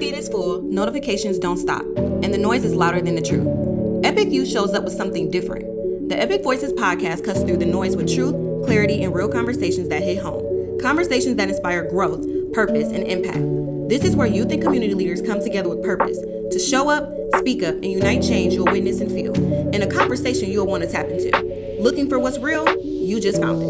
feed is full, notifications don't stop, and the noise is louder than the truth. Epic Youth shows up with something different. The Epic Voices podcast cuts through the noise with truth, clarity, and real conversations that hit home. Conversations that inspire growth, purpose, and impact. This is where youth and community leaders come together with purpose to show up, speak up, and unite change you'll witness and feel, in a conversation you'll want to tap into. Looking for what's real? You just found it.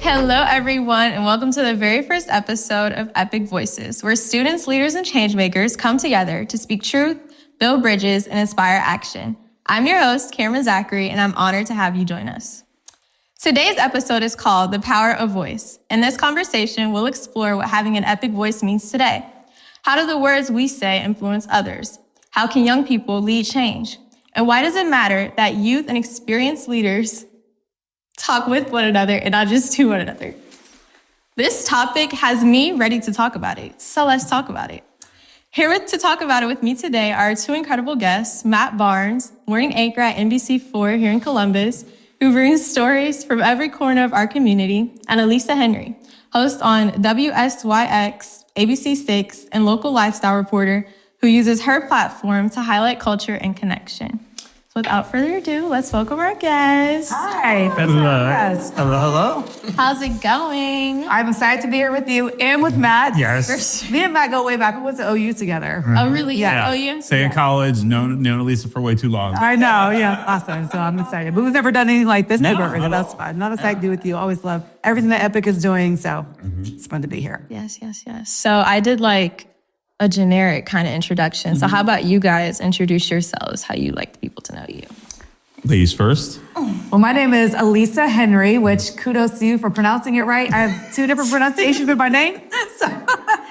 Hello, everyone, and welcome to the very first episode of Epic Voices, where students, leaders, and changemakers come together to speak truth, build bridges, and inspire action. I'm your host, Kamron Zachary, and I'm honored to have you join us. Today's episode is called The Power of Voice. In this conversation, we'll explore what having an epic voice means today. How do the words we say influence others? How can young people lead change? And why does it matter that youth and experienced leaders talk with one another and not just to one another? This topic has me ready to talk about it, so let's talk about it. Here to talk about it with me today are two incredible guests, Matt Barnes, morning anchor at NBC4 here in Columbus, who brings stories from every corner of our community, and Alissa Henry, host on WSYX, ABC6, and local lifestyle reporter who uses her platform to highlight culture and connection. So without further ado, let's welcome our guests. Hi. Hello. Yes. Hello. How's it going? I'm excited to be here with you and with Matt. Yes. Me and Matt go way back. We went to OU together. Oh, really? Yeah. Oh, you? Stay in college, known Alissa for way too long. I know, yeah, awesome. So I'm excited. But we've never done anything like this Never. before, so that's fun. Not excited to do with you. Always love everything that Epic is doing, so it's fun to be here. Yes. So I did like a generic kind of introduction. So how about you guys introduce yourselves, how you like people to know you? Ladies first. Well, my name is Alissa Henry, which kudos to you for pronouncing it right. I have two different pronunciations of my name, so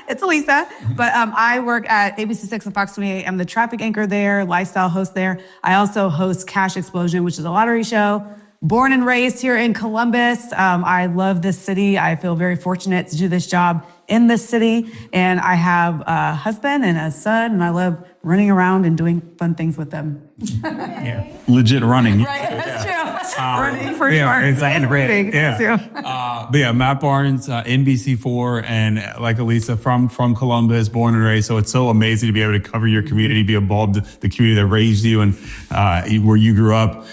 it's Alissa. But I work at ABC6 and Fox 28. I'm the traffic anchor there, lifestyle host there. I also host Cash Explosion, which is a lottery show. Born and raised here in Columbus. I love this city. I feel very fortunate to do this job in this city. And I have a husband and a son, and I love running around and doing fun things with them. Yeah. Legit running. Right, that's true. Running for yeah, sure. it's handwritten. Yeah. But yeah, Matt Barnes, NBC4, and like Alissa, from Columbus, born and raised. So it's so amazing to be able to cover your community, be involved in the community that raised you and where you grew up.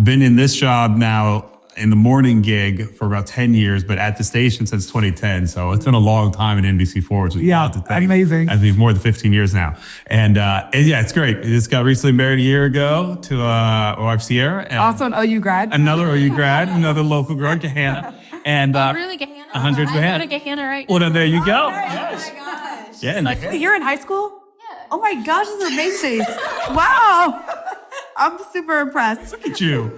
Been in this job now in the morning gig for about 10 years, but at the station since 2010. So it's been a long time in NBC4, which is Yeah, to think. amazing. I think more than 15 years now. And yeah, it's great. I just got recently married a year ago to wife Sierra. And Also an OU grad. another OU grad, another local girl, Gahanna. And Really, Gahanna? 100 I grand. go to Gahanna right Well, then there you go. Oh my gosh. Yeah, nice. You're in high school? Yeah. Oh my gosh, this is amazing. Wow. I'm super impressed. Look at you.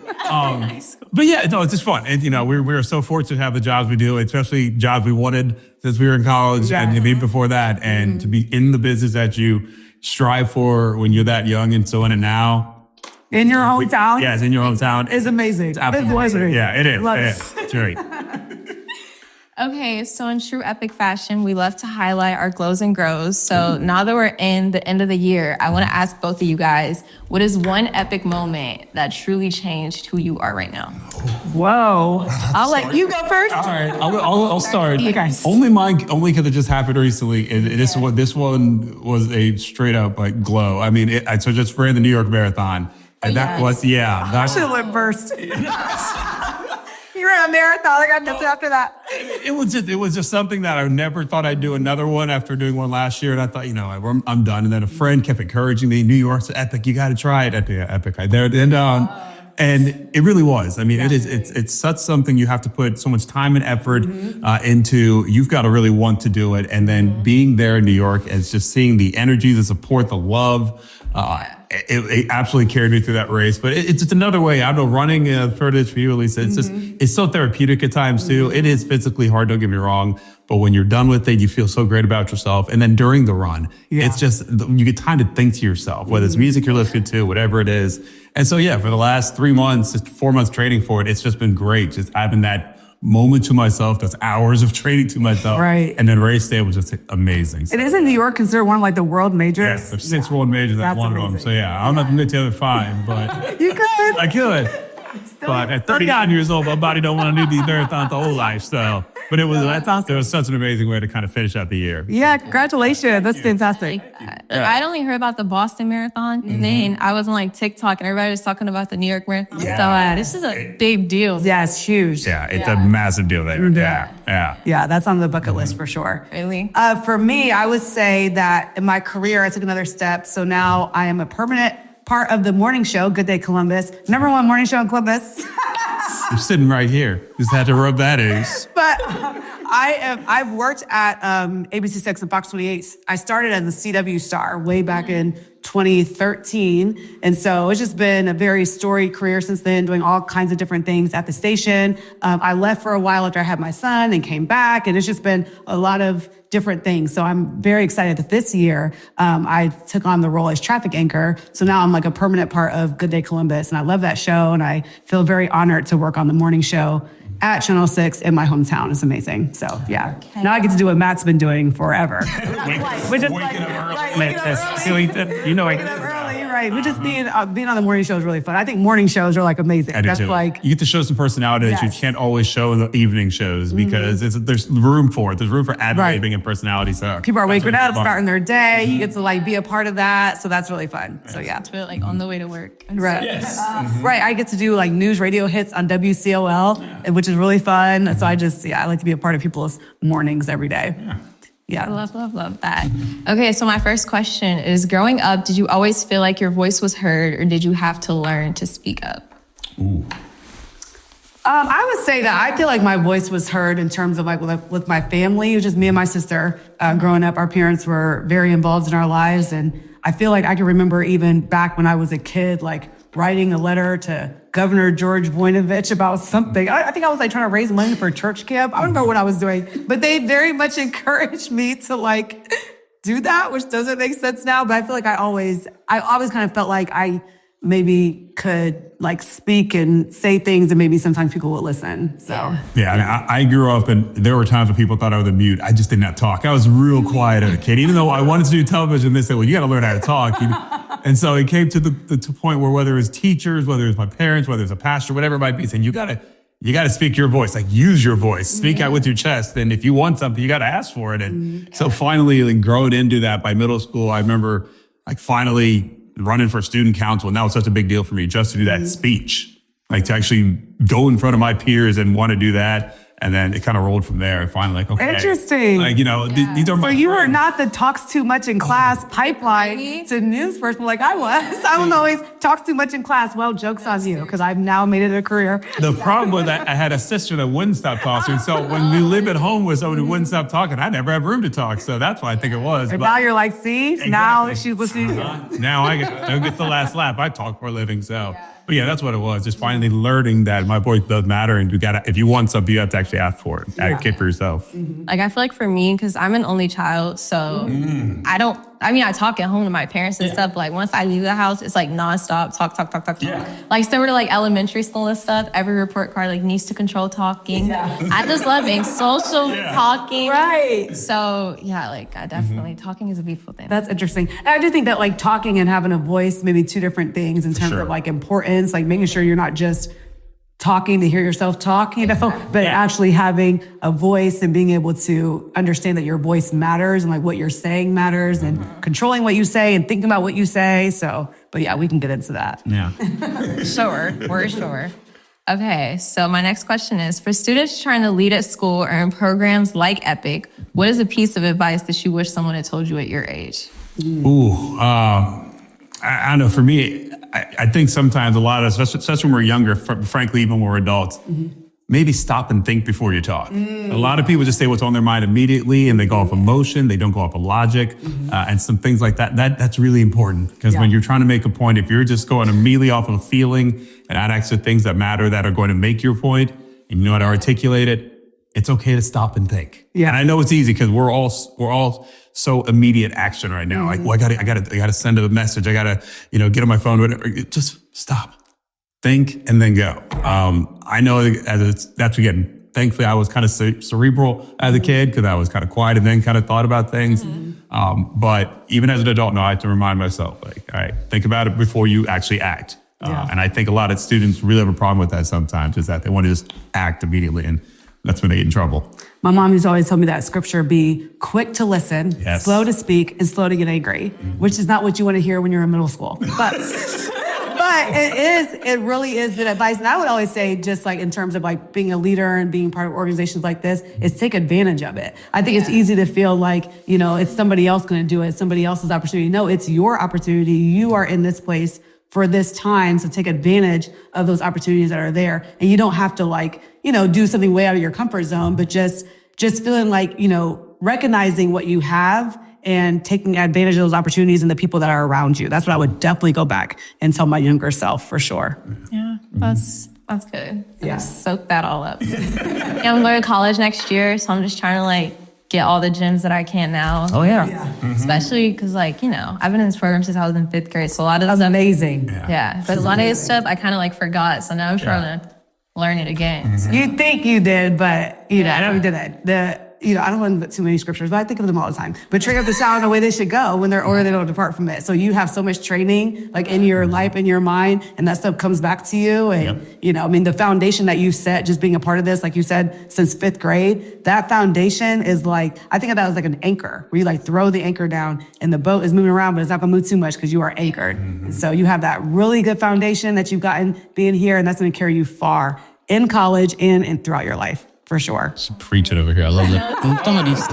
But yeah, no, it's just fun. And, we're so fortunate to have the jobs we do, especially jobs we wanted since we were in college and even before that. And to be in the business that you strive for when you're that young and so in it now. In your hometown? Yes, in your hometown. Is amazing. It's absolutely amazing. Yeah, it is. Love It it. is. It's great. Okay, so in true epic fashion, we love to highlight our glows and grows. So now that we're in the end of the year, I want to ask both of you guys, what is one epic moment that truly changed who you are right now? Whoa. I'll let you go first. All right, I'll start. Okay. Only because it just happened recently. And this one was a straight up like glow. I mean, I just ran the New York Marathon, and that was I should have went first. You ran a marathon. I got nothing after that. It was just something that I never thought I'd do another one after doing one last year, and I thought, I'm done. And then a friend kept encouraging me, New York's epic. You got to try it at the epic. And it really was. I mean, it's such something you have to put so much time and effort into. You've got to really want to do it. And then being there in New York and just seeing the energy, the support, the love, it absolutely carried me through that race. But it's just another way. I don't know, running for you, Alissa, it's so therapeutic at times too. It is physically hard, don't get me wrong. But when you're done with it, you feel so great about yourself. And then during the run, it's just, you get time to think to yourself, whether it's music you're listening to, whatever it is. And so, yeah, for the last 3 months, just 4 months training for it, it's just been great. Just having that moment to myself, that's hours of training to myself. Right. And then race day was just amazing. So, It is in New York considered one of like the world majors. yes, there's 6 world majors at That's one of them. amazing. So yeah, I'm not gonna get the other 5, but You could. I could. But at 39 years old, my body don't want to do these marathons the whole life. So But it was That's awesome. It was such an amazing way to kind of finish out the year. Yeah, congratulations. That's fantastic. I'd only heard about the Boston Marathon, and then I was on like TikTok, and everybody was talking about the New York Marathon. Yeah. So this is a big deal. Yeah, it's huge. Yeah, it's a massive deal there. Yeah. Yeah, that's on the bucket list for sure. Really? For me, I would say that in my career, I took another step. So now I am a permanent part of the morning show, Good Day Columbus, #1 morning show in Columbus. You're sitting right here. Just had to rub that in. But I've worked at ABC6 and Fox 28. I started as a CW star way back in 2013. And so it's just been a very storied career since then, doing all kinds of different things at the station. I left for a while after I had my son and came back, and it's just been a lot of different things. So I'm very excited that this year I took on the role as traffic anchor. So now I'm like a permanent part of Good Day Columbus, and I love that show, and I feel very honored to work on the morning show at Channel 6 in my hometown. It's amazing. So yeah, now I get to do what Matt's been doing forever. Which is Waking up early. You know, waking up early, right? We just need being on the morning show is really fun. I think morning shows are like amazing. I do That's too. like You get to show some personality that you Yes. can't always show in the evening shows because there's room for it. There's room for ad-libbing and personality. So people are waking that's up, fun. starting their day. You get to like be a part of that. So that's really fun. So yeah. Feel like on the way to work. Right. Right. I get to do like news radio hits on WCOL, which is really fun. So I like to be a part of people's mornings every day. Yeah. Love that. Okay, so my first question is, growing up, did you always feel like your voice was heard, or did you have to learn to speak up? I would say that I feel like my voice was heard in terms of like with my family. It was just me and my sister. Growing up, our parents were very involved in our lives. And I feel like I can remember even back when I was a kid, like writing a letter to Governor George Voinovich about something. I think I was like trying to raise money for a church camp. I don't know what I was doing, but they very much encouraged me to like do that, which doesn't make sense now. But I feel like I always kind of felt like I maybe could like speak and say things and maybe sometimes people would listen. So Yeah, I mean, I grew up and there were times when people thought I was a mute. I just did not talk. I was real quiet as a kid. Even though I wanted to do television, they said, well, you got to learn how to talk. And so it came to the point where whether it was teachers, whether it was my parents, whether it was a pastor, whatever it might be, saying, you got to speak your voice, like use your voice, speak out with your chest. And if you want something, you got to ask for it. And so finally like, growing into that by middle school, I remember like finally running for student council. And that was such a big deal for me just to do that speech, like to actually go in front of my peers and want to do that. And then it kind of rolled from there. And finally, like, okay. Interesting. Like, you know, these are my So you were friends. not the talks too much in class pipeline to news person like I was. I was always talks too much in class. Well, joke's on you, because I've now made it a career. The problem was that I had a sister that wouldn't stop talking. So when we lived at home with someone who wouldn't stop talking, I never had room to talk. So that's why I think it was. And But now you're like, see, now Exactly. she's listening to you. now I get the last laugh. I talk for a living. So, but yeah, that's what it was. Just finally learning that my voice does matter. And if you want something, you have to actually ask for it. Advocate for yourself. Like, I feel like for me, because I'm an only child, so I talk at home to my parents and stuff. Like, once I leave the house, it's like nonstop talk. Yeah. Like, similar to like elementary school and stuff, every report card like needs to control talking. I just love being social, talking. Right. So yeah, like I definitely, talking is a beautiful thing. That's interesting. And I do think that like talking and having a voice, maybe two different things in terms Sure. of like importance, like making sure you're not just talking to hear yourself talk, but actually having a voice and being able to understand that your voice matters and like what you're saying matters and controlling what you say and thinking about what you say. So, but yeah, we can get into that. Yeah. Sure, we're sure. Okay, so my next question is, for students trying to lead at school or in programs like EPIC, what is a piece of advice that you wish someone had told you at your age? Ooh, I don't know. For me, I think sometimes a lot of, especially when we're younger, frankly, even when we're adults, maybe stop and think before you talk. A lot of people just say what's on their mind immediately, and they go off emotion. They don't go off of logic, and some things like that. That's really important, because when you're trying to make a point, if you're just going immediately off of a feeling and not actually things that matter that are going to make your point, and you know how to articulate it, it's okay to stop and think. Yeah. And I know it's easy because we're all so immediate action right now. Like, well, I gotta send a message. I gotta, get on my phone, whatever. Just stop, think, and then go. I know that's again, thankfully I was kind of cerebral as a kid because I was kind of quiet and then kind of thought about things. But even as an adult now, I have to remind myself, like, all right, think about it before you actually act. And I think a lot of students really have a problem with that sometimes, is that they want to just act immediately, and that's when they get in trouble. My mom used to always tell me that scripture, be quick to listen, Yes. slow to speak, and slow to get angry, which is not what you want to hear when you're in middle school. But it really is good advice. And I would always say, just like in terms of like being a leader and being part of organizations like this, is take advantage of it. I think it's easy to feel like, it's somebody else going to do it, it's somebody else's opportunity. No, it's your opportunity. You are in this place for this time, so take advantage of those opportunities that are there. And you don't have to do something way out of your comfort zone, but just feeling like, recognizing what you have and taking advantage of those opportunities and the people that are around you. That's what I would definitely go back and tell my younger self for sure. Yeah, that's good. Yeah. Soak that all up. I'm going to college next year, so I'm just trying to get all the gyms that I can now. Oh, yeah. Especially because I've been in this program since I was in 5th grade, so a lot of That's stuff, amazing. yeah, but a lot of this stuff I kind of forgot, so now I'm trying to learn it again. So. You think you did, but I don't do that. I don't want to put too many scriptures, but I think of them all the time. But train up the child in the way they should go or they don't depart from it. So you have so much training in your life, in your mind, and that stuff comes back to you. And, the foundation that you've set, just being a part of this, like you said, since 5th grade, that foundation is I think of that as an anchor, where you throw the anchor down and the boat is moving around, but it's not gonna move too much because you are anchored. Mm-hmm. So you have that really good foundation that you've gotten being here, and that's gonna carry you far in college and throughout your life. For sure. She's preaching over here. I love that. Some of these.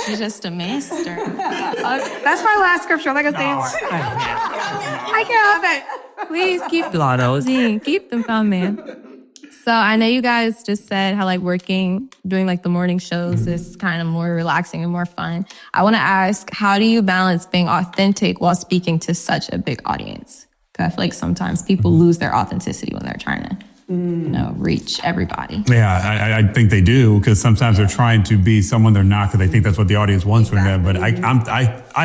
She's just a master. That's my last scripture. Like I say, I can't help it. Please keep them coming. So I know you guys just said how doing the morning shows is kind of more relaxing and more fun. I want to ask, how do you balance being authentic while speaking to such a big audience? Because I feel like sometimes people lose their authenticity when they're trying to reach everybody. Yeah, I think they do, because sometimes they're trying to be someone they're not, because they think that's what the audience wants from them. But I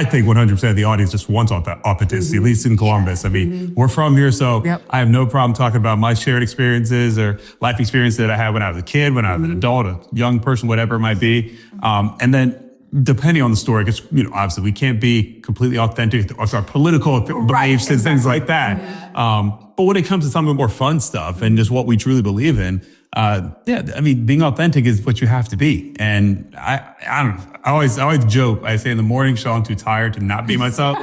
think 100% of the audience just wants authenticity, at least in Columbus. I mean, we're from here, so I have no problem talking about my shared experiences or life experiences that I had when I was a kid, when I was an adult, a young person, whatever it might be. And then depending on the story, because obviously we can't be completely authentic with our political beliefs and things like that. But when it comes to some of the more fun stuff and just what we truly believe in, being authentic is what you have to be. And I don't know. I always joke. I say in the morning show, I'm too tired to not be myself.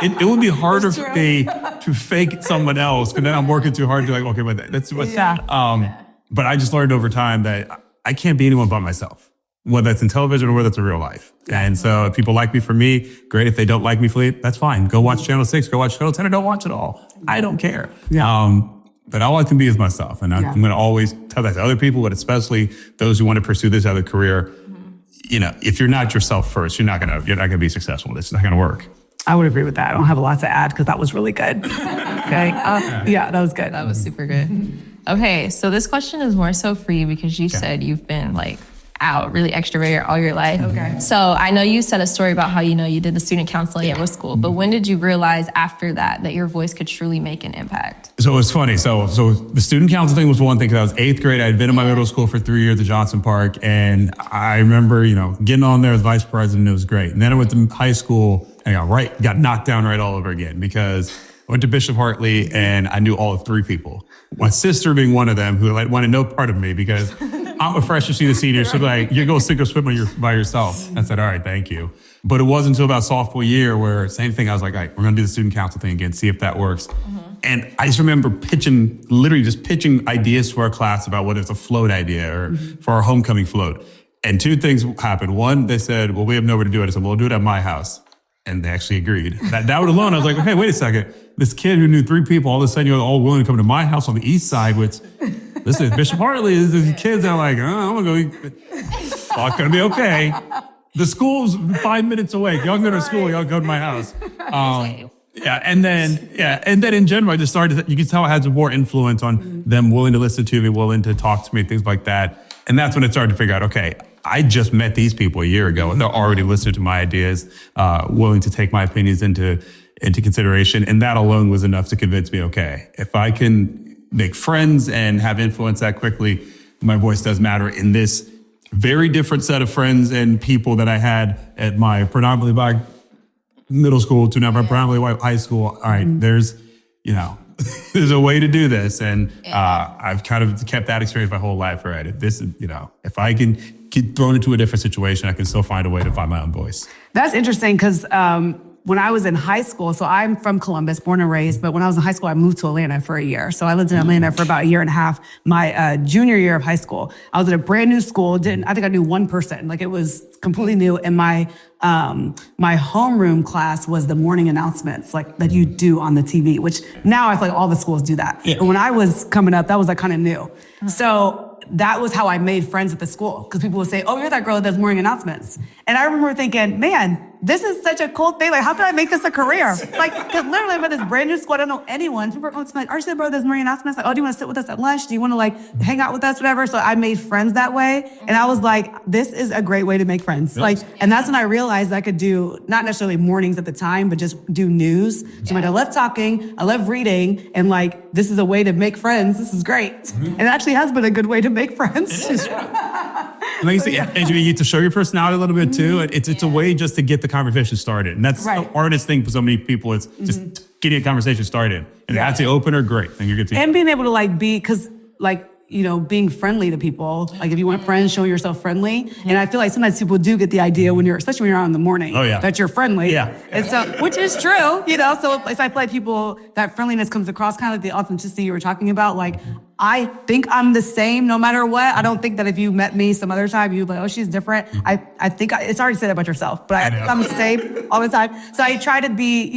It would be harder for me to fake someone else, because then I'm working too hard to okay, but that's what. But I just learned over time that I can't be anyone but myself, whether it's in television or whether it's in real life. And so if people like me for me, great. If they don't like me for me, that's fine. Go watch Channel 6, go watch Channel 10, or don't watch it all. I don't care. But all I can be is myself. And I'm going to always tell that to other people, but especially those who want to pursue this other career. If you're not yourself first, you're not gonna be successful. It's not gonna work. I would agree with that. I don't have a lot to add because that was really good. Okay. That was good. That was super good. Okay, so this question is more so for you because you said you've been out really extroverted all your life. Okay. So I know you said a story about how you did the student council at your school, but when did you realize after that your voice could truly make an impact? So it was funny. So the student council thing was one thing, because I was 8th grade. I had been in my middle school for 3 years at Johnson Park, and I remember getting on there as vice president. It was great. And then I went to high school and got knocked down right all over again, because I went to Bishop Hartley and I knew all of 3 people. My sister being one of them, who wanted no part of me because I'm a freshman, she's a senior. So you go sink or swim by yourself. I said, all right, thank you. But it wasn't until about sophomore year where same thing. I was like, all right, we're going to do the student council thing again, see if that works. Mm-hmm. And I just remember pitching ideas to our class about whether it's a float idea or for our homecoming float. And 2 things happened. One, they said, well, we have nowhere to do it. I said, well, we'll do it at my house. And they actually agreed. That alone, I was like, hey, wait a second. This kid who knew 3 people, all of a sudden you're all willing to come to my house on the east side, which, listen, Bishop Hartley is the kids that are like, I'm going to go. It's not going to be okay. The school's 5 minutes away. Y'all go to school, y'all go to my house. And then in general, I just started, you can tell I had some more influence on them willing to listen to me, willing to talk to me, things like that. And that's when it started to figure out, okay, I just met these people a year ago and they're already listening to my ideas, willing to take my opinions into consideration. And that alone was enough to convince me, okay, if I can make friends and have influence that quickly, my voice does matter in this very different set of friends and people that I had at my predominantly black middle school to now my predominantly white high school. All right, there's, there's a way to do this. And I've kind of kept that experience my whole life, right? If this is, if I can get thrown into a different situation, I can still find a way to find my own voice. That's interesting because when I was in high school, so I'm from Columbus, born and raised, but when I was in high school, I moved to Atlanta for a year. So I lived in Atlanta for about a year and a half. My junior year of high school, I was at a brand new school. I think I knew one person. Like, it was completely new. And my homeroom class was the morning announcements, like, that you do on the TV, which now I feel like all the schools do that. Yeah. But when I was coming up, that was like kind of new. So that was how I made friends at the school, because people would say, "Oh, you're that girl that does morning announcements." And I remember thinking, man, this is such a cool thing. Like, how can I make this a career? Like, because literally I'm at this brand new school. I don't know anyone. People are like, "Aren't you the bro that does morning announcements?" Like, "Oh, do you want to sit with us at lunch? Do you want to like hang out with us, whatever?" So I made friends that way. And I was like, this is a great way to make friends. Like, and that's when I realized I could do not necessarily mornings at the time, but just do news. So I love talking, I love reading, and like, this is a way to make friends. This is great. And it actually has been a good way to make friends. Like you say, and you get to show your personality a little bit too. It's a way just to get the conversation started. And that's the hardest thing for so many people is just getting a conversation started. And that's the opener, great. Then you get to and being able to like be, because like, being friendly to people. Like, if you want friends, show yourself friendly. And I feel like sometimes people do get the idea especially when you're out in the morning, that you're friendly. Yeah. And so, which is true, So I feel like people, that friendliness comes across, kind of like the authenticity you were talking about. Like, I think I'm the same no matter what. I don't think that if you met me some other time, you'd be like, "Oh, she's different." I think it's already said about yourself, but I'm the same all the time. So I try to be,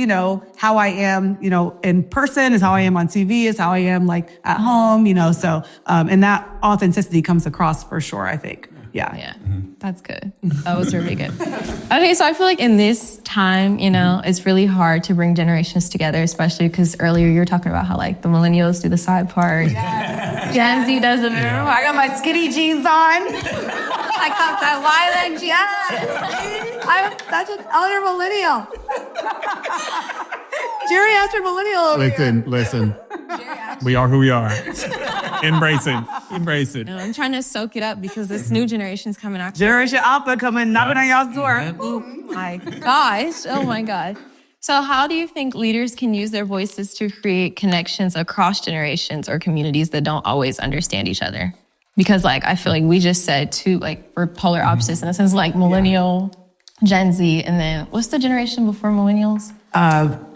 how I am, in person is how I am on TV, is how I am like at home, So, and that authenticity comes across for sure, I think. Yeah. That's good. That was really good. Okay, so I feel like in this time, it's really hard to bring generations together, especially because earlier you were talking about how like the millennials do the side part. Yes. Gen Z does it. I got my skinny jeans on. I got that lilac jeans. Yes. I'm such an elder millennial. Geriatric millennial. Listen. We are who we are. Embrace it. No, I'm trying to soak it up because this new generation's coming out. Generation Alpha coming knocking on y'all's door. Oh my gosh. Oh my God. So how do you think leaders can use their voices to create connections across generations or communities that don't always understand each other? Because like, I feel like we just said two, like, we're polar opposites in a sense, like millennial, Gen Z, and then what's the generation before millennials?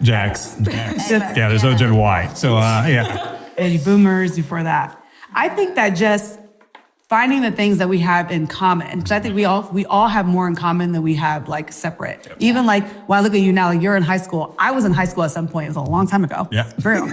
Jax. Yeah, there's no Gen Y. So, And boomers before that. I think that just finding the things that we have in common, because I think we all have more in common than we have like separate. Even like when I look at you now, like, you're in high school. I was in high school at some point. It was a long time ago. Yeah. For real.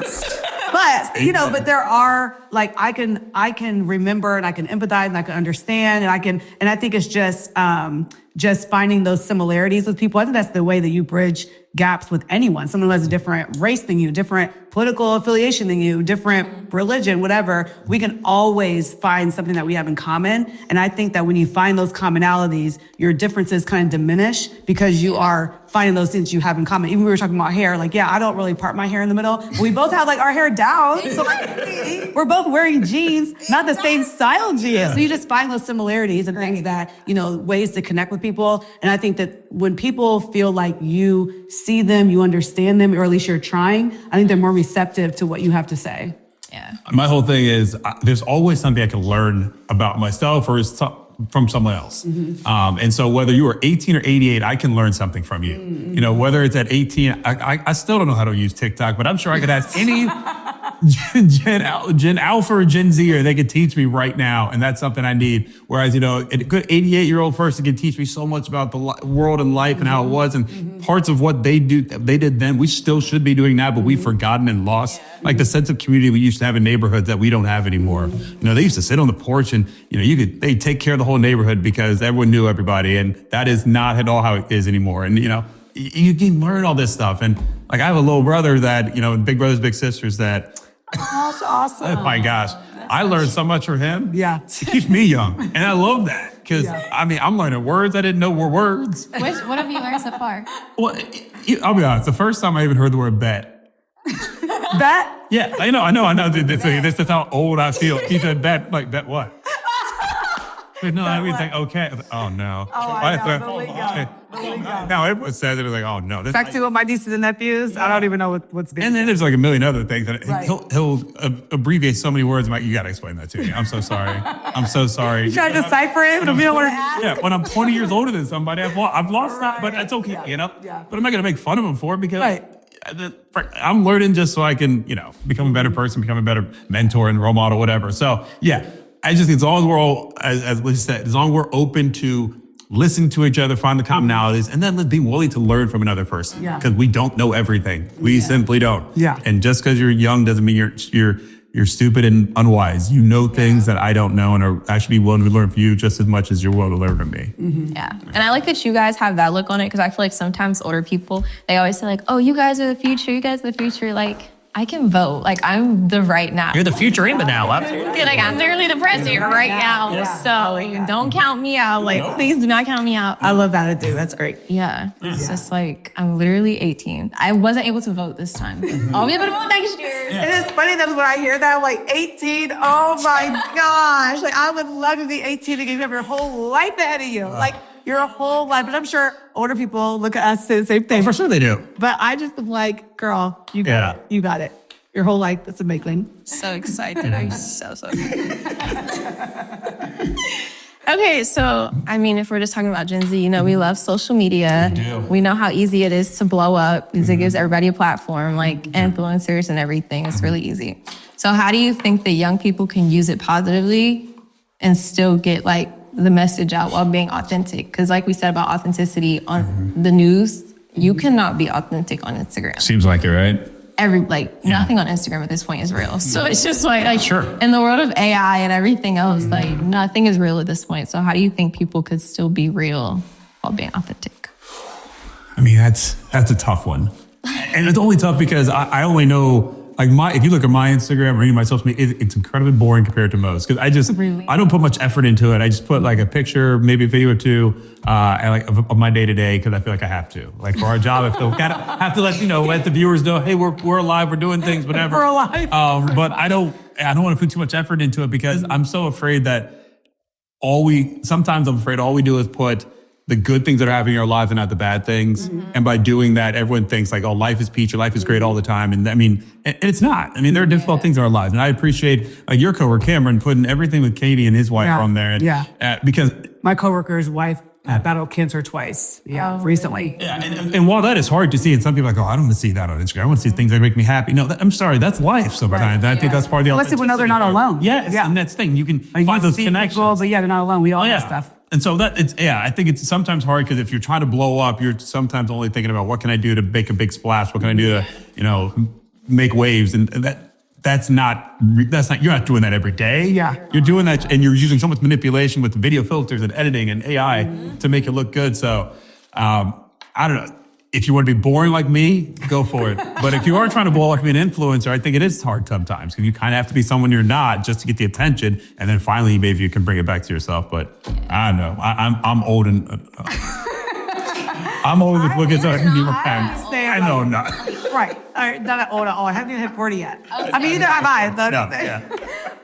But but there are like I can remember and I can empathize and I can understand and I think it's just finding those similarities with people. I think that's the way that you bridge gaps with anyone. Someone who has a different race than you, different political affiliation than you, different religion, whatever. We can always find something that we have in common. And I think that when you find those commonalities, your differences kind of diminish because you are finding those things you have in common. Even we were talking about hair, like, I don't really part my hair in the middle. We both have like our hair down. So like, we're both wearing jeans, not the same style jeans. So you just find those similarities and things that, ways to connect with people. And I think that when people feel like you see them, you understand them, or at least you're trying, I think they're more receptive to what you have to say. Yeah. My whole thing is there's always something I can learn about myself or from someone else. And so whether you are 18 or 88, I can learn something from you. Whether it's at 18, I still don't know how to use TikTok, but I'm sure I could ask any Gen Alpha or Gen Z, or they could teach me right now. And that's something I need. Whereas, a good 88-year-old person can teach me so much about the world and life and how it was. And parts of what they did then, we still should be doing now, but we've forgotten and lost. Like the sense of community we used to have in neighborhoods that we don't have anymore. They used to sit on the porch and, they take care of the whole neighborhood because everyone knew everybody. And that is not at all how it is anymore. And, you can learn all this stuff. And like, I have a little brother that, big brothers, big sisters that, That's awesome. oh my gosh, I learned so much from him. Yeah. It keeps me young. And I love that because, I'm learning words I didn't know were words. What have you learned so far? Well, I'll be honest. The first time I even heard the word bet. Bet? Yeah, I know. This is how old I feel. He said bet, like bet what? But no, I would think, okay. Oh, no. I know, the lingo. Now everyone says it, it's like, oh, no. This, Back to with my nieces and nephews, I don't even know what's being and then there's like a million other things. That Right. He'll abbreviate so many words. I'm like, you got to explain that to me. I'm so sorry. I'm so sorry. trying to decipher it, but we don't want to ask. Yeah, when I'm 20 years older than somebody, I've lost that, but that's okay, you know? Yeah. But I'm not going to make fun of them for it because Right. I'm learning just so I can, become a better person, become a better mentor and role model, whatever. So, yeah, as long as we're all, as Liz said, as long as we're open to listen to each other, find the commonalities, and then let's be willing to learn from another person. Yeah. Because we don't know everything. We simply don't. Yeah. And just because you're young doesn't mean you're stupid and unwise. You know things that I don't know and are actually willing to learn from you just as much as you're willing to learn from me. Yeah. And I like that you guys have that look on it because I feel like sometimes older people, they always say like, oh, you guys are the future. You guys are the future. Like, I can vote. Like, I'm the right now. You're the future in the now. Absolutely. Like, I'm literally the president right now. So don't count me out. Like, please do not count me out. I love that attitude. That's great. Yeah. It's just like, I'm literally 18. I wasn't able to vote this time. I'll be able to vote next year. It is funny that when I hear that, I'm like 18, oh my gosh. Like, I would love to be 18 and you have your whole life ahead of you. Like, your whole life. But I'm sure older people look at us and say the same thing. For sure they do. But I just am like, girl, you got it. You got it. Your whole life, that's amazing. So excited. I'm so excited. Okay, so, I mean, if we're just talking about Gen Z, we love social media. We do. We know how easy it is to blow up because it gives everybody a platform, like influencers and everything. It's really easy. So how do you think that young people can use it positively and still get, like, the message out while being authentic? Because like we said about authenticity on the news, you cannot be authentic on Instagram. Seems like it, right? Nothing on Instagram at this point is real. So it's just like Sure. in the world of AI and everything else, like nothing is real at this point. So how do you think people could still be real while being authentic? I mean, that's a tough one. And it's only tough because I only know, like if you look at my Instagram or any of my social media, it's incredibly boring compared to most. Because I don't put much effort into it. I just put like a picture, maybe a video or two, and of my day to day because I feel like I have to. Like for our job, I feel have to let the viewers know, hey, we're alive, we're doing things, whatever. We're alive. But I don't want to put too much effort into it because I'm so afraid that sometimes I'm afraid all we do is put the good things that are happening in our lives and not the bad things. And by doing that, everyone thinks like, oh, life is peachy, life is great all the time. And I mean, and it's not. I mean, there are difficult things in our lives. And I appreciate your coworker, Kamron, putting everything with Katie and his wife on there. And, because my coworker's wife battled cancer twice. Recently. Yeah, and while that is hard to see, and some people are like, oh, I don't want to see that on Instagram. I want to see things that make me happy. No, I'm sorry, that's life sometimes. I think that's part of the Let's see when they're not alone. Yes, and that's the thing. You can find those connections. People, but they're not alone. We all have stuff. And so I think it's sometimes hard because if you're trying to blow up, you're sometimes only thinking about what can I do to make a big splash? What can I do to, make waves? And that's not, you're not doing that every day. Yeah. You're doing that and you're using so much manipulation with video filters and editing and AI to make it look good. So, I don't know. If you want to be boring like me, go for it. But if you are trying to blow up, be an influencer, I think it is hard sometimes because you kind of have to be someone you're not just to get the attention, and then finally maybe you can bring it back to yourself. But I don't know. I'm old and I'm old with looking so I can be more pants. I know I'm not. Right. Not old at all. I haven't even hit 40 yet. I mean, neither have I.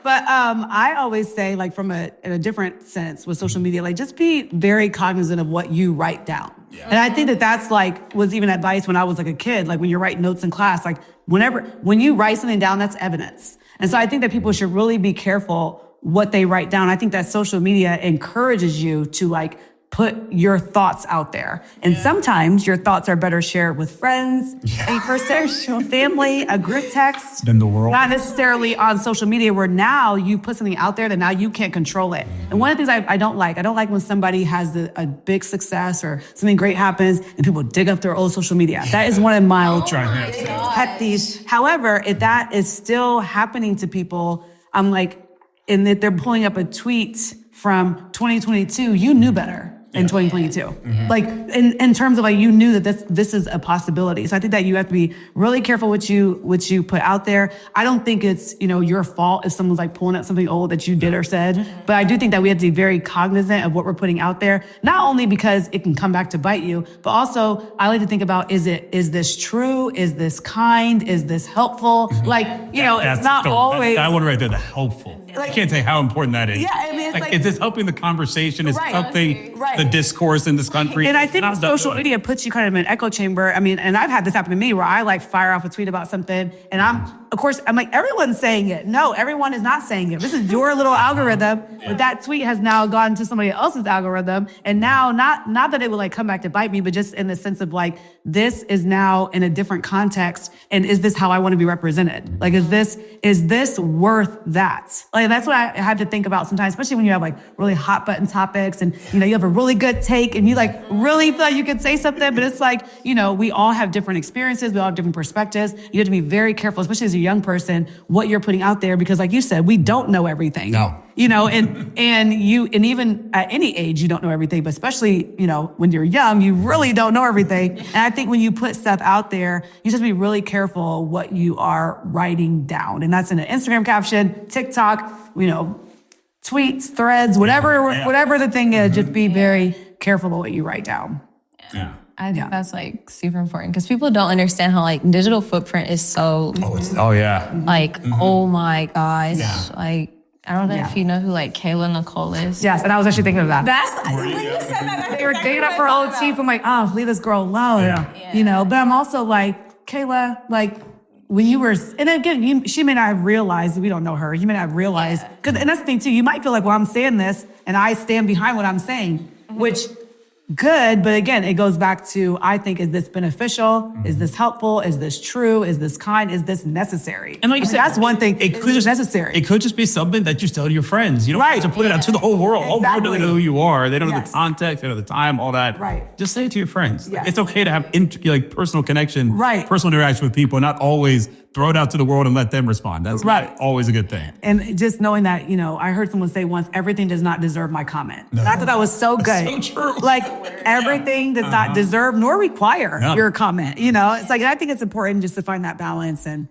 But I always say, like, in a different sense with social media, like, just be very cognizant of what you write down. Yeah. And I think that's was even advice when I was like a kid, like when you're writing notes in class, like when you write something down, that's evidence. And so I think that people should really be careful what they write down. I think that social media encourages you to put your thoughts out there. And sometimes your thoughts are better shared with friends, a person, family, a group text. Than the world. Not necessarily on social media where now you put something out there that now you can't control it. And one of the things I don't like when somebody has a big success or something great happens and people dig up their old social media. That is one of my pet peeves. However, if that is still happening to people, I'm like, and that they're pulling up a tweet from 2022, you knew better. in 2022. Like in terms of like, you knew that this is a possibility. So I think that you have to be really careful what you put out there. I don't think it's, your fault if someone's like pulling up something old that you did or said, but I do think that we have to be very cognizant of what we're putting out there, not only because it can come back to bite you, but also I like to think about, is this true? Is this kind? Is this helpful? Like, it's not always. That one right there, the helpful. I can't say how important that is. Yeah, I mean, it's is this helping the conversation? Is it helping the discourse in this country? And I think social media puts you kind of in an echo chamber. I mean, and I've had this happen to me where I like fire off a tweet about something and I'm like, everyone's saying it. No, everyone is not saying it. This is your little algorithm, but that tweet has now gone to somebody else's algorithm. And now, not that it will like come back to bite me, but just in the sense of like, this is now in a different context. And is this how I want to be represented? Like, is this worth that? Like, that's what I had to think about sometimes, especially when you have like really hot button topics and, you have a really good take and you like really feel like you could say something, but it's like, we all have different experiences. We all have different perspectives. You have to be very careful, especially as a young person, what you're putting out there, because like you said, we don't know everything. No. And even at any age, you don't know everything, but especially, when you're young, you really don't know everything. And I think when you put stuff out there, you just have to be really careful what you are writing down. And that's in an Instagram caption, TikTok, tweets, threads, whatever the thing is, just be very careful about what you write down. Yeah. I think that's like super important because people don't understand how like digital footprint is so oh my gosh. Yeah. Like, I don't know if you know who like Kayla Nicole is. Yes, and I was actually thinking of that. When you said that, They were dating up for old teeth. I'm like, leave this girl alone. But I'm also like, Kayla, like when you were, and again, she may not have realized, we don't know her, you may not have realized, and that's the thing too, you might feel like, well, I'm saying this and I stand behind what I'm saying, which good, but again, it goes back to, I think, is this beneficial? Is this helpful? Is this true? Is this kind? Is this necessary? And like you said, that's one thing. It could just necessary. It could just be something that you tell to your friends. You don't have to put it out to the whole world. All the world doesn't know who you are. They don't know the context. They don't know the time. All that. Right. Just say it to your friends. Yes. It's okay to have personal connection. Right. Personal interaction with people, not always throw it out to the world and let them respond. That's always a good thing. And just knowing that, I heard someone say once, everything does not deserve my comment. No. And I thought that was so good. So true. Like everything does not deserve nor require your comment. It's like, I think it's important just to find that balance and,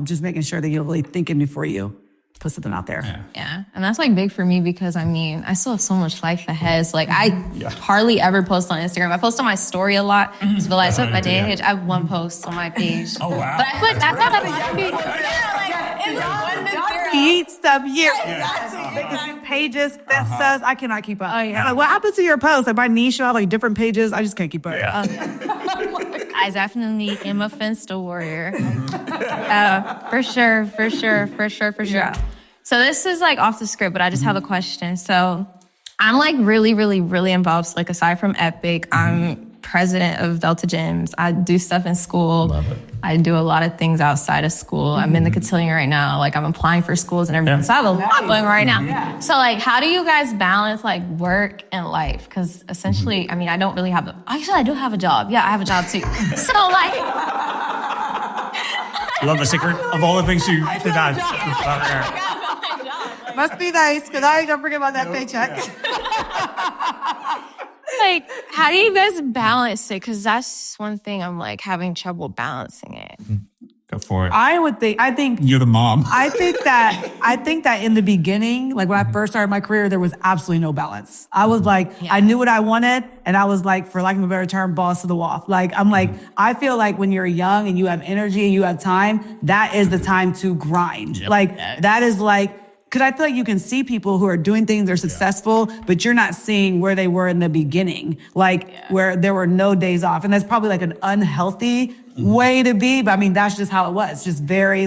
just making sure that you're really thinking before you put something out there. Yeah. And that's like big for me because I still have so much life ahead. So like I hardly ever post on Instagram. I post on my story a lot. But like so my day page, I have one post on my page. Oh wow. But I feel like that's not a lot of people. It's like 1 to 0. Eat stuff here. Exactly. Pages, that says I cannot keep up. Like, what happens to your posts? Like my niche, I have like different pages. I just can't keep up. I definitely am a Finsta warrior. For sure. Yeah. So this is like off the script, but I just have a question. So I'm like really, really, really involved. So like aside from Epic, I'm president of Delta Gyms. I do stuff in school. Love it. I do a lot of things outside of school. I'm in the cotillion right now. Like I'm applying for schools and everything. So I have a lot going right now. Yeah. So like, how do you guys balance like work and life? Because essentially, I mean, I don't really have actually I do have a job. Yeah, I have a job too. So like. Love the secret of all the things you forgot. Must be nice, because I ain't gonna forget about that paycheck. Like, how do you guys balance it? Because that's one thing I'm like having trouble balancing it. Go for it. I think You're the mom. I think that in the beginning, like when I first started my career, there was absolutely no balance. I was like, I knew what I wanted, and I was like, for lack of a better term, boss to the wall. Like, I'm like, I feel like when you're young and you have energy and you have time, that is the time to grind. Yep. Like, that is like, because I feel like you can see people who are doing things, they're successful, but you're not seeing where they were in the beginning, where there were no days off. And that's probably like an unhealthy way to be, but I mean, that's just how it was. Just very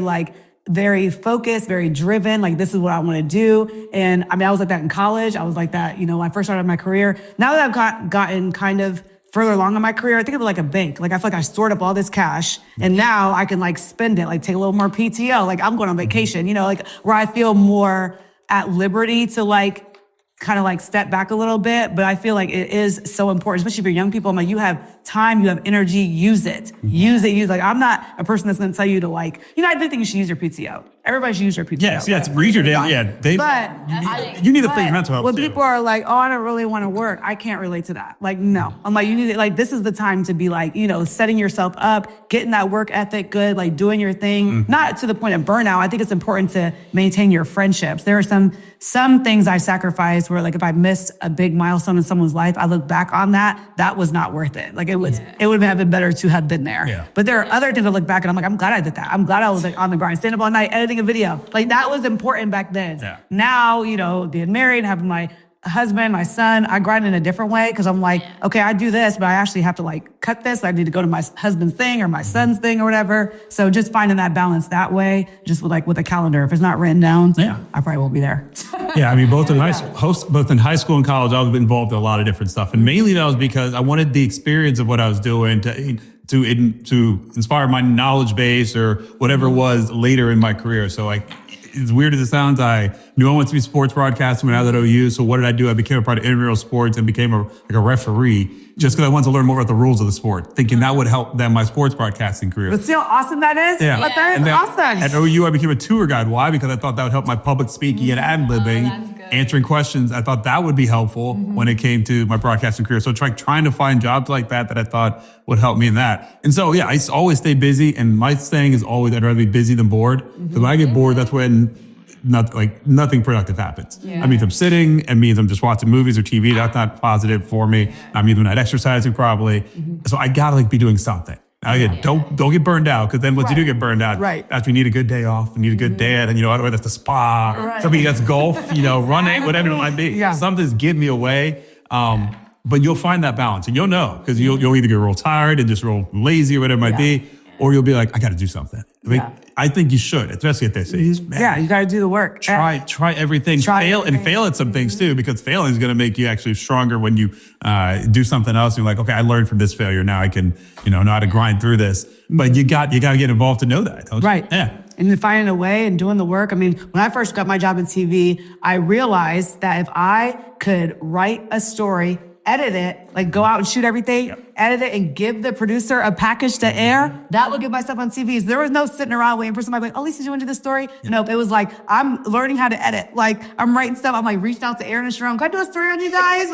focused, very driven. Like, this is what I want to do. And I mean, I was like that in college. I was like that, when I first started my career. Now that I've gotten kind of further along in my career, I think of it like a bank. Like, I feel like I stored up all this cash and now I can like spend it, like take a little more PTO. Like, I'm going on vacation, like where I feel more at liberty to like kind of like step back a little bit, but I feel like it is so important, especially for young people. I'm like, you have time, you have energy, use it. Use it. Like, I'm not a person that's going to tell you to like, I do think you should use your PTO. Everybody should use their PTO. Yes, read your daily. Yeah, you need to play your mental health when too. people are like, oh, I don't really want to work, I can't relate to that. Like, no. I'm like, you need to, like, this is the time to be like, setting yourself up, getting that work ethic good, like doing your thing, not to the point of burnout. I think it's important to maintain your friendships. There are some things I sacrificed where, like, if I missed a big milestone in someone's life, I look back on that was not worth it. Like, it would have been better to have been there. Yeah. But there are other things I look back and I'm like, I'm glad I did that. I'm glad I was like on the grind, staying up all night, editing a video. Like, that was important back then. Yeah. Now, being married, having my husband, my son, I grind in a different way because I'm like, okay, I do this, but I actually have to like cut this. I need to go to my husband's thing or my son's thing or whatever. So just finding that balance that way, just with a calendar. If it's not written down, I probably won't be there. Yeah, I mean, both in high school and college, I was involved in a lot of different stuff, and mainly that was because I wanted the experience of what I was doing to inspire my knowledge base or whatever it was later in my career. So, like, as weird as it sounds, I knew I wanted to be sports broadcaster when I was at OU. So what did I do? I became a part of intramural sports and became a referee just because I wanted to learn more about the rules of the sport, thinking that would help then my sports broadcasting career. But see how awesome that is? Yeah. But that is awesome. At OU, I became a tour guide. Why? Because I thought that would help my public speaking and ad-libbing, answering questions. I thought that would be helpful when it came to my broadcasting career. So trying to find jobs like that I thought would help me in that. And so, I always stay busy. And my saying is always, I'd rather be busy than bored. Because when I get bored, that's when nothing productive happens. That means I'm sitting, it means I'm just watching movies or TV. That's not positive for me. I'm either not exercising properly. So I gotta be doing something. Don't get burned out, because then once you do get burned out, after you need a good day off, you need a good dad, and whether that's the spa, somebody that's golf, running, whatever it might be. Something's getting me away. But you'll find that balance, and you'll know, because you'll either get real tired and just real lazy or whatever it might be, or you'll be like, I got to do something. I think you should, especially at this age. Yeah, you got to do the work. Try everything. Fail at some things too, because failing is going to make you actually stronger when you do something else. You're like, okay, I learned from this failure. Now I can, know how to grind through this. But you got to get involved to know that. Right. Yeah. And then finding a way and doing the work. I mean, when I first got my job in TV, I realized that if I could write a story, edit it, go out and shoot everything, edit it, and give the producer a package to air, that would get myself on TVs. There was no sitting around waiting for somebody like, Alissa, do you want to do this story? Nope. It was like, I'm learning how to edit. I'm writing stuff. I'm reaching out to Aaron and Sharon. Can I do a story on you guys?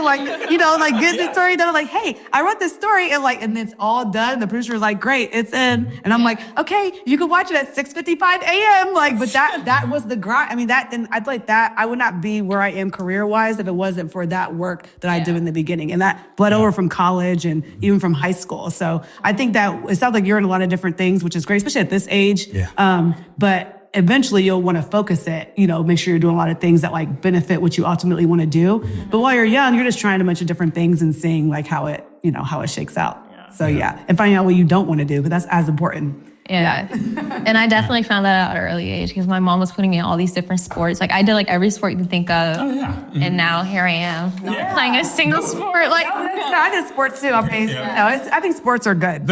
Get the story done. I'm like, hey, I wrote this story, and it's all done. The producer was like, great, it's in. And I'm like, okay, you can watch it at 6:55 a.m. But that was the grind. I mean, and I'd like that. I would not be where I am career-wise if it wasn't for that work that I do in the beginning. And that bled over from college and even from high school. So I think that it sounds like you're in a lot of different things, which is great, especially at this age. Yeah. But eventually you'll want to focus it, make sure you're doing a lot of things that benefit what you ultimately want to do. But while you're young, you're just trying a bunch of different things and seeing how it shakes out. So and finding out what you don't want to do, but that's as important. Yeah. And I definitely found that out at an early age because my mom was putting me in all these different sports. I did every sport you can think of. Oh, yeah. Mm-hmm. And now here I am playing a single sport. I did sports too. I think sports are good.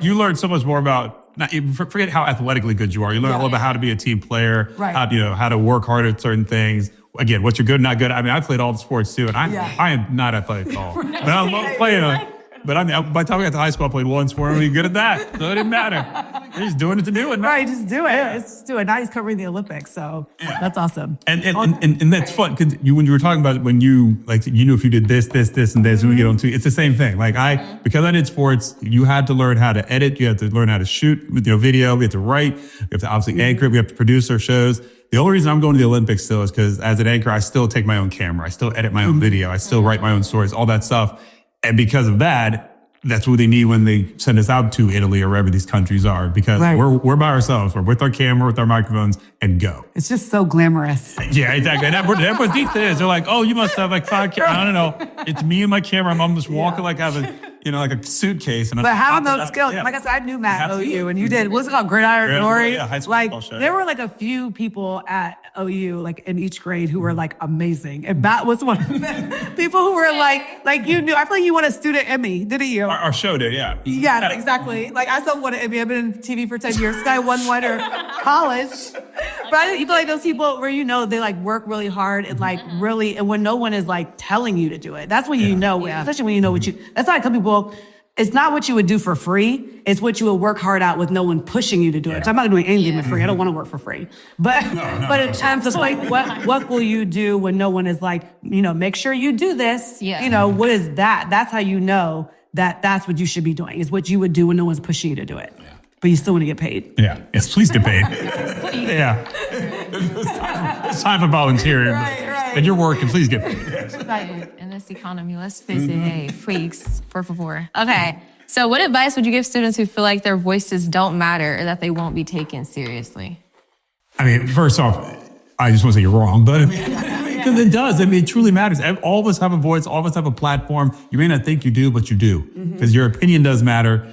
You learn so much more about, forget how athletically good you are. You learn all about how to be a team player, how to work hard at certain things. Again, what you're good, not good. I mean, I played all the sports too, and I am not athletic at all. But I love playing But by the time we got to high school, I played one sport. I'm really good at that. So it didn't matter. You're just doing it to do it. Right, just do it. Just do it. Now he's covering the Olympics, so that's awesome. And that's fun because when you were talking about when you knew if you did this, and this, we get on to it's the same thing. Because I did sports, you had to learn how to edit. You had to learn how to shoot with video. We had to write. We have to obviously anchor it. We have to produce our shows. The only reason I'm going to the Olympics still is because as an anchor, I still take my own camera. I still edit my own video. I still write my own stories, all that stuff. And because of that, that's what they need when they send us out to Italy or wherever these countries are, because we're by ourselves. We're with our camera, with our microphones, and go. It's just so glamorous. Yeah, exactly. And everyone thinks it is. They're like, oh, you must have 5 cameras. I don't know. It's me and my camera. I'm just walking I have a suitcase. And but having those skills, like I said, I knew Matt at OU, and you did. What's it called? Gridiron Glory. Yeah, high school show. There were a few people at OU, in each grade, who were amazing, and Matt was one of them. People who were you knew. I feel like you won a student Emmy, didn't you? Our show did, yeah. Yeah, exactly. I still won an Emmy. I've been in TV for 10 years. Guy won one or college. But you feel like those people where they like work really hard and like really, and when no one is like telling you to do it, that's when you know, especially when you know that's why I tell people, it's not what you would do for free. It's what you would work hard at with no one pushing you to do it. So I'm not doing anything for free. I don't want to work for free. But but in terms of like what will you do when no one is like, make sure you do this. Yeah. What is that? That's how you know that that's what you should be doing, is what you would do when no one's pushing you to do it. Yeah. But you still want to get paid. Yeah. Yes, please get paid. Yeah. It's time for volunteering. Right. And you're working, please get paid. Right. In this economy, let's face it, hey, freaks, por favor. Okay. So what advice would you give students who feel like their voices don't matter or that they won't be taken seriously? I mean, first off, I just want to say you're wrong, but I mean, because it does. I mean, it truly matters. All of us have a voice. All of us have a platform. You may not think you do, but you do. Because your opinion does matter.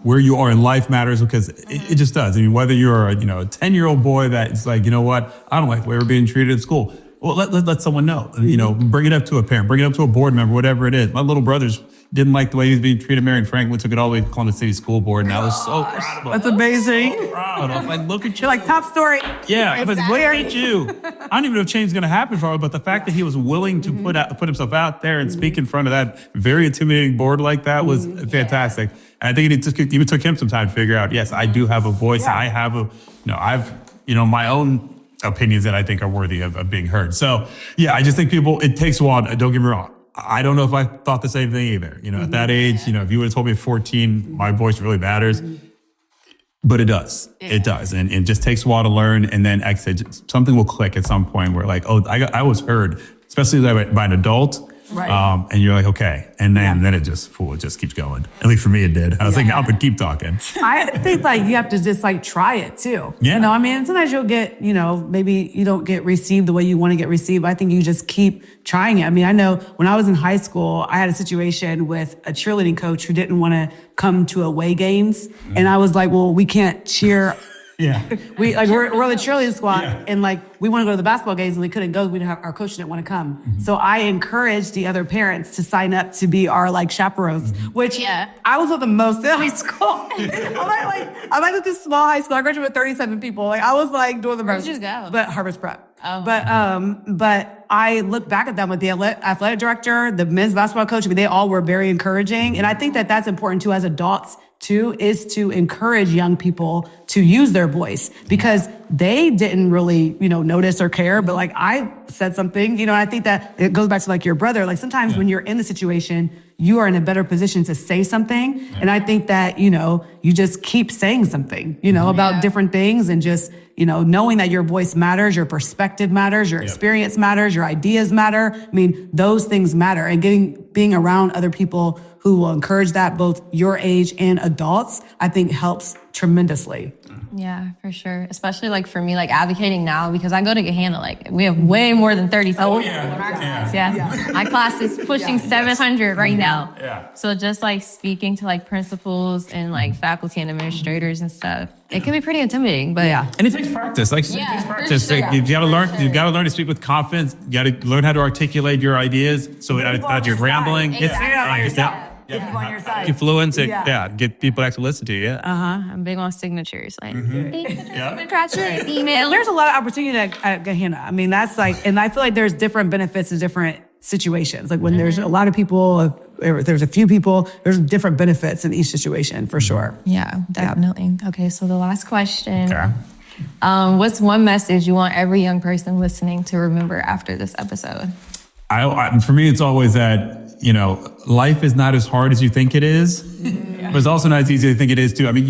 Where you are in life matters, because it just does. I mean, whether you're a 10-year-old boy that's like, you know what, I don't like the way we're being treated at school. Well, let someone know. Bring it up to a parent. Bring it up to a board member, whatever it is. My little brothers didn't like the way he was being treated. Marion Franklin took it all the way to Columbus City School Board, and I was so proud of him. That's amazing. So proud. I'm like, look at you. You're like, top story. Yeah, but look at you. I don't even know if change is going to happen for him, but the fact that he was willing to put himself out there and speak in front of that very intimidating board like that was fantastic. And I think it even took him some time to figure out, yes, I do have a voice. Yeah. I have I've my own opinions that I think are worthy of being heard. So yeah, I just think it takes a while. Don't get me wrong. I don't know if I thought the same thing either. At that age, if you would have told me at 14, my voice really matters. But it does. Yeah. It does. And it just takes a while to learn. And then like I said, something will click at some point where like, I was heard, especially by an adult. Right. And you're like, okay. And then it just keeps going. At least for me, it did. I was like, I'm going to keep talking. I think like you have to just like try it too. Yeah. Sometimes you'll get, maybe you don't get received the way you want to get received. But I think you just keep trying it. I mean, I know when I was in high school, I had a situation with a cheerleading coach who didn't want to come to away games. And I was like, well, we can't cheer. Yeah. We're the cheerleading squad, and like we want to go to the basketball games, and we couldn't go. Our coach didn't want to come. So I encouraged the other parents to sign up to be our like chaperones. Which I was with the most in high school. I'm like this small high school. I graduated with 37 people. Like I was like doing the most. Where'd you go? But Harvest Prep. Oh. But I look back at them with the athletic director, the men's basketball coach. I mean, they all were very encouraging, and I think that that's important too as adults. Too, is to encourage young people to use their voice, because they didn't really, notice or care. But like I said something, and I think that it goes back to like your brother. Like sometimes when you're in the situation, you are in a better position to say something. And I think that, you just keep saying something, about different things, and just, knowing that your voice matters, your perspective matters, your experience matters, your ideas matter. I mean, those things matter. And being around other people who will encourage that, both your age and adults, I think helps tremendously. Yeah, for sure. Especially like for me, like advocating now, because I go to Gahanna, like we have way more than 30 people in our class. Yeah. My class is pushing 700 right now. Yeah. So just like speaking to like principals and like faculty and administrators and stuff, it can be pretty intimidating, but And it takes practice. Like, practice. Like, you got to learn. You got to learn to speak with confidence. You got to learn how to articulate your ideas, so that you're rambling. Get people on your side. Get fluent. Get people to actually listen to you. I'm big on signatures. Like, congratulations, email. There's a lot of opportunity at Gahanna. I mean, that's like, and I feel like there's different benefits in different situations. Like when there's a lot of people, if there's a few people, there's different benefits in each situation for sure. Yeah, definitely. Okay, so the last question. Okay. What's one message you want every young person listening to remember after this episode? For me, it's always that, life is not as hard as you think it is, but it's also not as easy as you think it is too. I mean,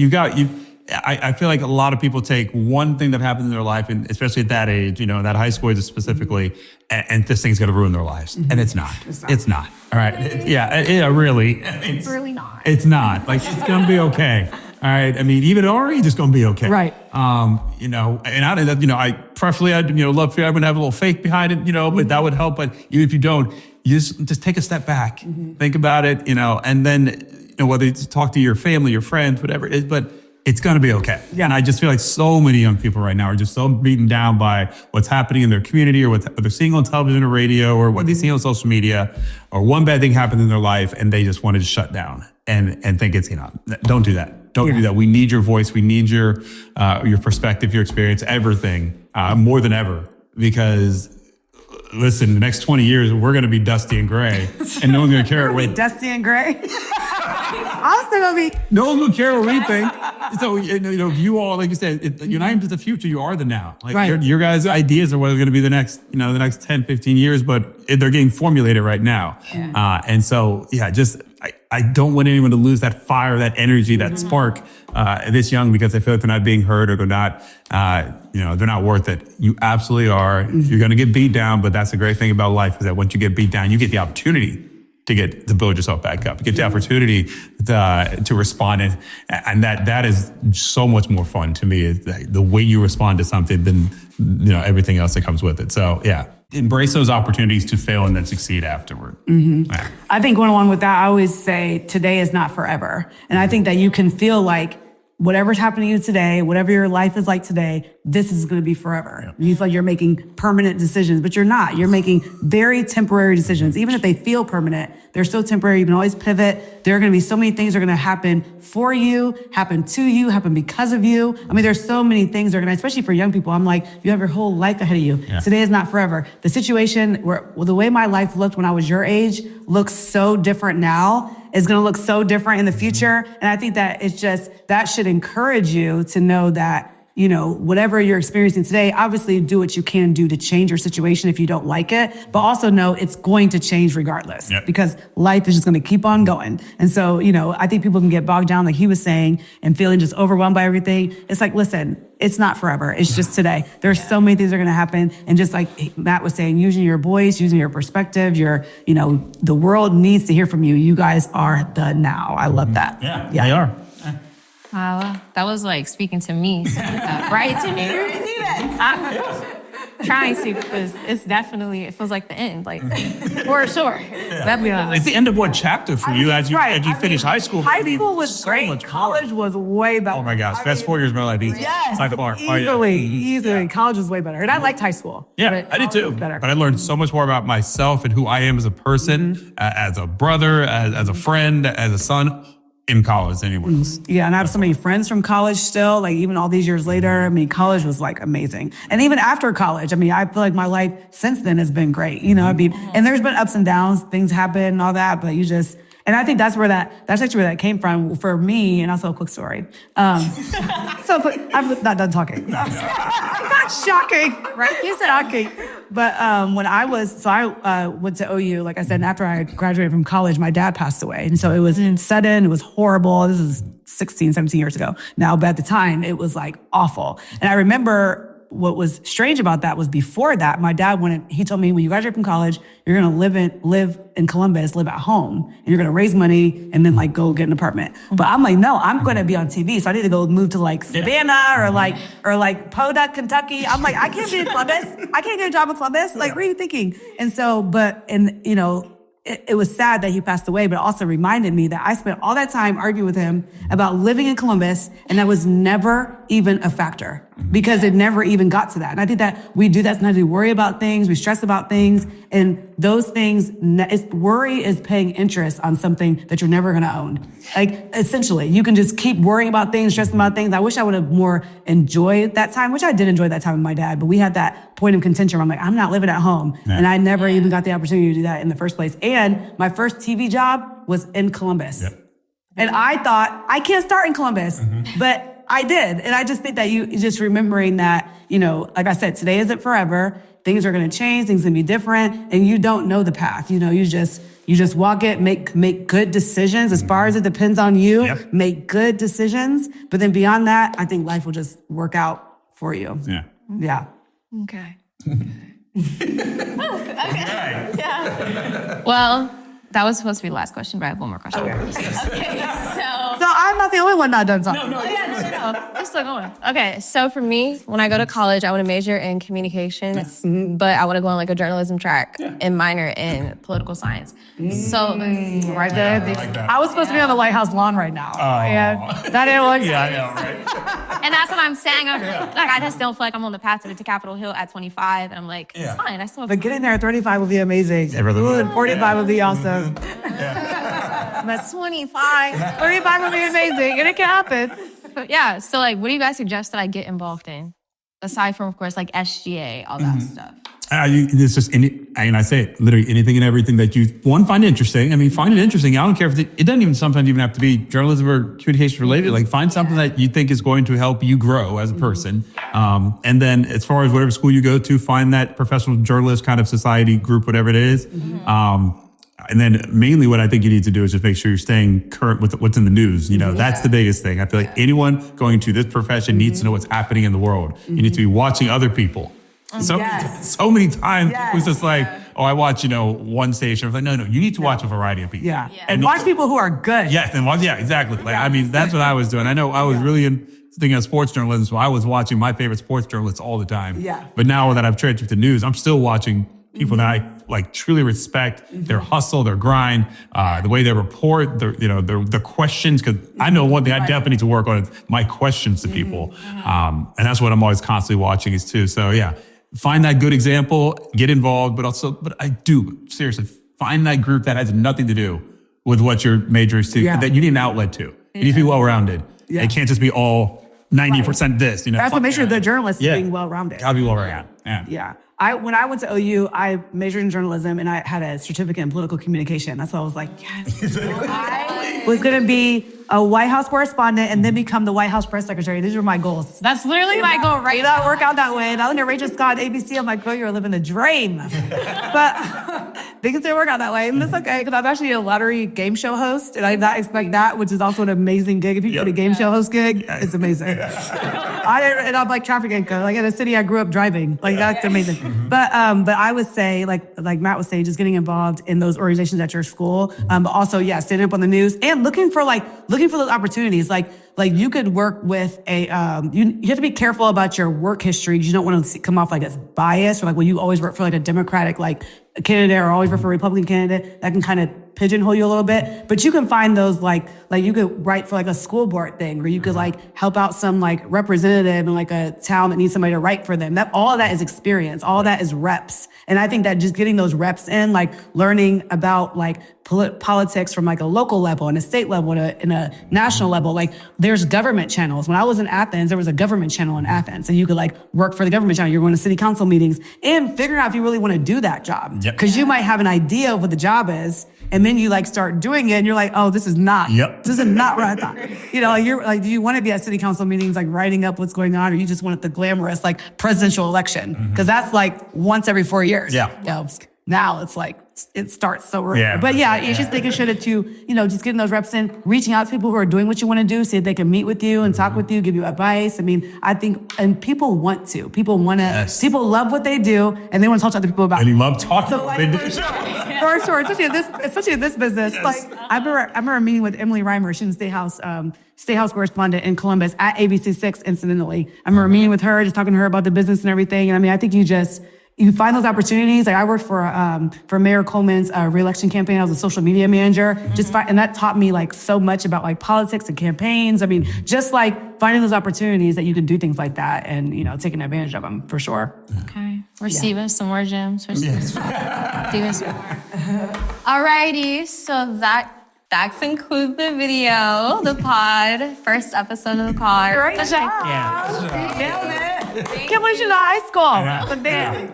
I feel like a lot of people take one thing that happens in their life, and especially at that age, that high school age specifically, and this thing's going to ruin their lives. And it's not. It's not. All right. Really. It's really not. It's not. Like, it's going to be okay. All right. I mean, even already just going to be okay. Right. And I preferably, I'd love for everyone to have a little faith behind it, but that would help. But even if you don't, you just take a step back, think about it, and then, whether you talk to your family, your friends, whatever it is, but it's going to be okay. Yeah. And I just feel like so many young people right now are just so beaten down by what's happening in their community, or what they're seeing on television or radio, or what they see on social media, or one bad thing happened in their life and they just wanted to shut down and think it's, don't do that. Don't do that. We need your voice. We need your perspective, your experience, everything, more than ever. Because listen, the next 20 years, we're going to be dusty and gray, and no one's going to care. Dusty and gray? I'm still going to be... No one's going to care what we think. So, you all, like you said, you're not into the future, you are the now. Like right. your guys' ideas are what are going to be the next 10, 15 years, but they're getting formulated right now. Yeah. And so, I don't want anyone to lose that fire, that energy, that spark this young, because they feel like they're not being heard or they're not, they're not worth it. You absolutely are. You're going to get beat down, but that's the great thing about life is that once you get beat down, you get the opportunity to build yourself back up. You get the opportunity to respond, and that is so much more fun to me. Is the way you respond to something than everything else that comes with it. So embrace those opportunities to fail and then succeed afterward. Mm-hmm. Yeah. I think going along with that, I always say today is not forever, and I think that you can feel like whatever's happening to you today, whatever your life is like today, this is going to be forever. Yep. You feel like you're making permanent decisions, but you're not. You're making very temporary decisions. Even if they feel permanent, they're still temporary. You can always pivot. There are going to be so many things that are going to happen for you, happen to you, happen because of you. I mean, there's so many things that are going to, especially for young people, I'm like, you have your whole life ahead of you. Yeah. Today is not forever. The situation the way my life looked when I was your age looks so different now. Is going to look so different in the future. And I think that that should encourage you to know that, whatever you're experiencing today, obviously do what you can do to change your situation if you don't like it, but also know it's going to change regardless because life is just going to keep on going. And so, I think people can get bogged down, like he was saying, and feeling just overwhelmed by everything. It's like, listen, it's not forever. It's just today. There's so many things that are going to happen. And just like Matt was saying, using your voice, using your perspective, the world needs to hear from you. You guys are the now. I love that. Yeah. They are. Wow, that was like speaking to me, right to me. I'm trying to, because it feels like the end, like for sure. Yeah. It's the end of what chapter for you as you finish high school? High school was so great. College was way better. Oh my gosh, best 4 years of my life. Yes, by far. Easily. College was way better, and I liked high school. Yeah, I did too. But I learned so much more about myself and who I am as a person, as a brother, as a friend, as a son. In college anyways. Yeah, and I have so many friends from college still, like even all these years later. I mean, college was like amazing. And even after college, I mean, I feel like my life since then has been great. And there's been ups and downs, things happen and all that, but and I think that's actually where that came from for me. And also a quick story. So I'm not done talking. Not shocking, right? You said shocking. But when I went to OU, like I said, and after I graduated from college, my dad passed away. And so it was sudden, it was horrible. This is 16, 17 years ago now, but at the time it was like awful. And I remember what was strange about that was before that, my dad he told me, when you graduate from college, you're going to live in Columbus, live at home, and you're going to raise money and then like go get an apartment. But I'm like, no, I'm going to be on TV. So I need to go move to like Savannah or like Podunk, Kentucky. I'm like, I can't be in Columbus. I can't get a job in Columbus. Like, what are you thinking? And so, it was sad that he passed away, but it also reminded me that I spent all that time arguing with him about living in Columbus, and that was never even a factor because it never even got to that. And I think that we do that sometimes. We worry about things, we stress about things, and those things, worry is paying interest on something that you're never gonna own. Like, essentially, you can just keep worrying about things, stressing about things. I wish I would have more enjoyed that time, which I did enjoy that time with my dad, but we had that point of contention where I'm like, I'm not living at home. Yeah. And I never even got the opportunity to do that in the first place. And my first TV job was in Columbus. Yep. And I thought, I can't start in Columbus, but I did. And I just think that you just remembering that, like I said, today isn't forever. Things are going to change. Things are going to be different. And you don't know the path. You just walk it, make good decisions. As far as it depends on you, make good decisions. But then beyond that, I think life will just work out for you. Yeah. Yeah. Okay. Yeah. Well, that was supposed to be the last question, but I have one more question. Okay, so I'm not the only one not done talking. No. I'm still going. Okay, so for me, when I go to college, I want to major in communications, but I want to go on like a journalism track and minor in political science. So right there, I was supposed to be on the Lighthouse lawn right now. And that didn't work. Yeah, I know, right? And that's what I'm saying. Like, I just don't feel like I'm on the path to Capitol Hill at 25, and I'm like, it's fine. I still have. But getting there at 35 would be amazing. 45 would be awesome. I'm at 25. 35 would be amazing, and it can happen. But yeah, so like, what do you guys suggest that I get involved in? Aside from, of course, like SGA, all that stuff. It's just I say it literally anything and everything that you find interesting. I mean, find it interesting. I don't care if it doesn't even sometimes even have to be journalism or communication related. Like find something that you think is going to help you grow as a person. And then as far as whatever school you go to, find that professional journalist kind of society group, whatever it is. And then mainly what I think you need to do is just make sure you're staying current with what's in the news. You know, that's the biggest thing. I feel like anyone going to this profession needs to know what's happening in the world. You need to be watching other people. So many times it was just like, oh, I watch, one station. I was like, no, you need to watch a variety of people. Yeah. And watch people who are good. Yes, and watch, exactly. Like, I mean, that's what I was doing. I know I was really thinking of sports journalism, so I was watching my favorite sports journalists all the time. Yeah. But now that I've transferred to news, I'm still watching people that I like truly respect, their hustle, their grind, the way they report, the questions. Because I know one thing I definitely need to work on is my questions to people, and that's what I'm always constantly watching is too. So yeah, find that good example, get involved, but I do seriously find that group that has nothing to do with what your major is to, that you need an outlet to. You need to be well-rounded. Yeah. It can't just be all 90% this. That's what makes sure the journalist is being well-rounded. Gotta be well-rounded. Yeah. When I went to OU, I majored in journalism and I had a certificate in political communication. That's why I was like, yes. I was going to be a White House correspondent and then become the White House press secretary. These were my goals. That's literally my goal right now. It work out that way. And I was in Rachel Scott ABC. I'm like, girl, you're living the dream. But things didn't work out that way. And that's okay, because I'm actually a lottery game show host. And I did not expect that, which is also an amazing gig. If you get a game show host gig, it's amazing. And I'm like traffic anchor, like in a city I grew up driving. Like that's amazing. But I would say, like Matt was saying, just getting involved in those organizations at your school. But also, standing up on the news and looking for those opportunities. Like you could work with you have to be careful about your work history because you don't want to come off like it's biased or like when you always work for like a Democratic like a candidate or always work for a Republican candidate. That can kind of pigeonhole you a little bit. But you can find those like you could write for like a school board thing, or you could like help out some like representative in like a town that needs somebody to write for them. All of that is experience. All of that is reps. And I think that just getting those reps in, like learning about like politics from like a local level and a state level and a national level, like there's government channels. When I was in Athens, there was a government channel in Athens, and you could like work for the government channel. You're going to city council meetings and figuring out if you really want to do that job. Because you might have an idea of what the job is, and then you like start doing it, and you're like, oh, this is not what I thought. You're like, do you want to be at city council meetings, like writing up what's going on, or you just want the glamorous like presidential election? Because that's like once every 4 years. Now it's like, it starts so early. But it's just making sure that you just getting those reps in, reaching out to people who are doing what you want to do, see if they can meet with you and talk with you, give you advice. I mean, I think, and people want to. People want to, people love what they do, and they want to talk to other people about it. And you love talking. So, like, for sure, especially in this business. Like, I remember a meeting with Emily Reimer. She's a State House correspondent in Columbus at ABC6, incidentally. I remember meeting with her, just talking to her about the business and everything. And I mean, I think you find those opportunities. Like I worked for Mayor Coleman's re-election campaign. I was a social media manager. And that taught me like so much about like politics and campaigns. I mean, just like finding those opportunities that you can do things like that and, taking advantage of them for sure. Okay. Receive us some more gems. Do us some more. Alrighty. So that concludes the video, the pod, first episode of the pod. Great job. Can't believe you're in high school. But damn.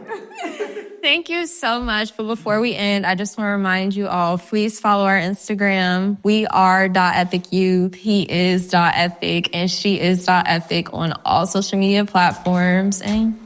Thank you so much. But before we end, I just want to remind you all, please follow our Instagram. We are .epicyouth, he is .ethic, and she is .ethic on all social media platforms. And